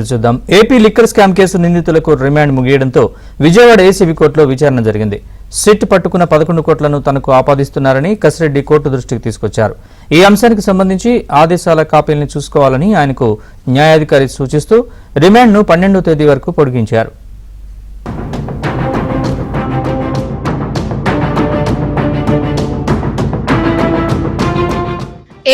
చూద్దాం. AP liquor scam case నిందితులకు remand ముగియడంతో Vijayawada ACB కోర్టులో విచారణ జరిగింది. సిట్ పట్టుకున్న 11 కోట్లను తనకు ఆపాదిస్తున్నారని కసిరెడ్డి కోర్టు దృష్టికి తీసుకొచ్చారు. ఈ అంశానికి సంబంధించి ఆదేశాల కాపీలను చూసుకోవాలని ఆయనకు న్యాయాధికారి సూచిస్తూ రిమాండ్ను 12వ తేదీ వరకు పొడిగించారు.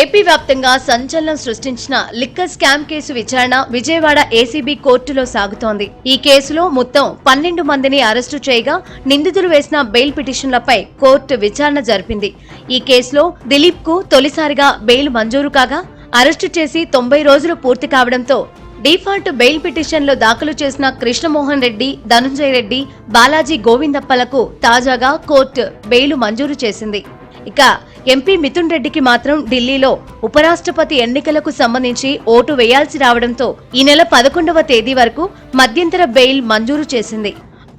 ఏపీ వ్యాప్తంగా సంచలనం సృష్టించిన లిక్కర్ స్కామ్ కేసు విచారణ విజయవాడ ఏసీబీ కోర్టులో సాగుతోంది. ఈ కేసులో మొత్తం 12 మందిని అరెస్టు చేయగా నిందితులు వేసిన బెయిల్ పిటిషన్లపై కోర్టు విచారణ జరిపింది. ఈ కేసులో దిలీప్ కు తొలిసారిగా బెయిల్ మంజూరు కాగా అరెస్టు చేసి 90 రోజులు పూర్తి కావడంతో డిఫాల్ట్ బెయిల్ పిటిషన్లో దాఖలు చేసిన కృష్ణమోహన్ రెడ్డి, ధనుంజయ రెడ్డి, బాలాజీ గోవిందప్పలకు తాజాగా కోర్టు బెయిల్ మంజూరు చేసింది. ఇక ఎంపీ మిథున్ రెడ్డికి మాత్రం ఢిల్లీలో ఉపరాష్ట్రపతి ఎన్నికలకు సంబంధించి ఓటు వేయాల్సి రావడంతో ఈ నెల 11వ తేదీ వరకు మధ్యంతర బెయిల్ మంజూరు చేసింది.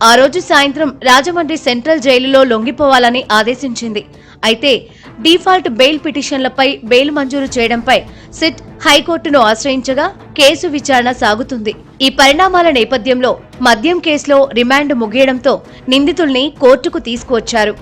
ఆ రోజు సాయంత్రం రాజమండ్రి సెంట్రల్ జైలులో లొంగిపోవాలని ఆదేశించింది. అయితే డిఫాల్ట్ బెయిల్ పిటిషన్లపై బెయిల్ మంజూరు చేయడంపై సిట్ హైకోర్టును ఆశ్రయించగా కేసు విచారణ సాగుతుంది. ఈ పరిణామాల నేపథ్యంలో మద్యం కేసులో రిమాండ్ ముగియడంతో నిందితుల్ని కోర్టుకు తీసుకువచ్చారు.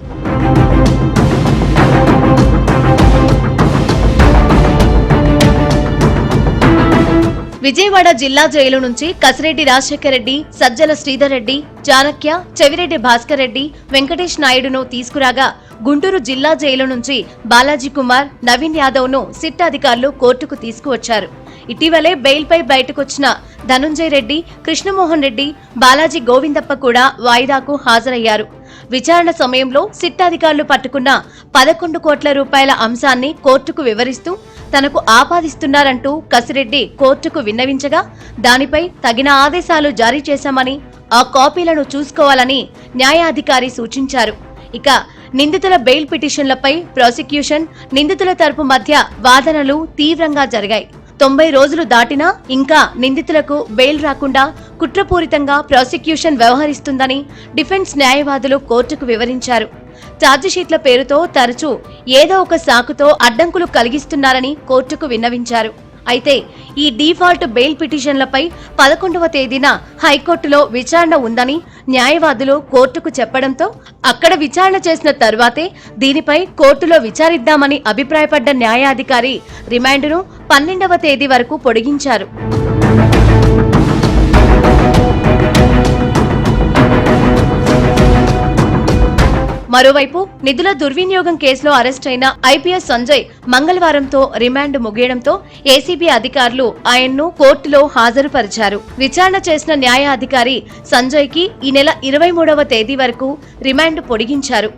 విజయవాడ జిల్లా జైలు నుంచి కసిరెడ్డి రాజశేఖర్ రెడ్డి, సజ్జల శ్రీధర్ రెడ్డి, చాణక్య, చెవిరెడ్డి భాస్కర్ రెడ్డి, వెంకటేష్ నాయుడును తీసుకురాగా గుంటూరు జిల్లా జైలు నుంచి బాలాజీ కుమార్, నవీన్ యాదవ్ ను సిట్ అధికారులు కోర్టుకు తీసుకువచ్చారు. ఇటీవలే బెయిల్పై బయటకొచ్చిన ధనుంజయ రెడ్డి, కృష్ణమోహన్ రెడ్డి, బాలాజీ గోవిందప్ప కూడా వాయిదాకు హాజరయ్యారు. విచారణ సమయంలో సిట్ అధికారులు పట్టుకున్న 11 కోట్ల రూపాయల అంశాన్ని కోర్టుకు వివరిస్తూ తనకు ఆపాదిస్తున్నారంటూ కసిరెడ్డి కోర్టుకు విన్నవించగా దానిపై తగిన ఆదేశాలు జారీ చేశామని, ఆ కాపీలను చూసుకోవాలని న్యాయాధికారి సూచించారు. ఇక నిందితుల బెయిల్ పిటిషన్లపై ప్రాసిక్యూషన్, నిందితుల తరపు మధ్య వాదనలు తీవ్రంగా జరిగాయి. 90 రోజులు దాటినా ఇంకా నిందితులకు బెయిల్ రాకుండా కుట్రపూరితంగా ప్రాసిక్యూషన్ వ్యవహరిస్తుందని డిఫెన్స్ న్యాయవాదులు కోర్టుకు వివరించారు. ఛార్జిషీట్ల పేరుతో తరచూ ఏదో ఒక సాకుతో అడ్డంకులు కలిగిస్తున్నారని కోర్టుకు విన్నవించారు. అయితే ఈ డిఫాల్ట్ బెయిల్ పిటిషన్లపై 11వ తేదీన హైకోర్టులో విచారణ ఉందని న్యాయవాదులు కోర్టుకు చెప్పడంతో అక్కడ విచారణ చేసిన తర్వాతే దీనిపై కోర్టులో విచారిద్దామని అభిప్రాయపడ్డ న్యాయాధికారి రిమాండ్ను 12వ తేదీ వరకు పొడిగించారు. మరోవైపు నిధుల దుర్వినియోగం కేసులో అరెస్టైన ఐపీఎస్ సంజయ్ మంగళవారంతో రిమాండ్ ముగియడంతో ఏసీబీ అధికారులు ఆయన్ను కోర్టులో హాజరుపరిచారు. విచారణ చేసిన న్యాయాధికారి సంజయ్ కి ఈ నెల 23వ తేదీ వరకు రిమాండ్ పొడిగించారు.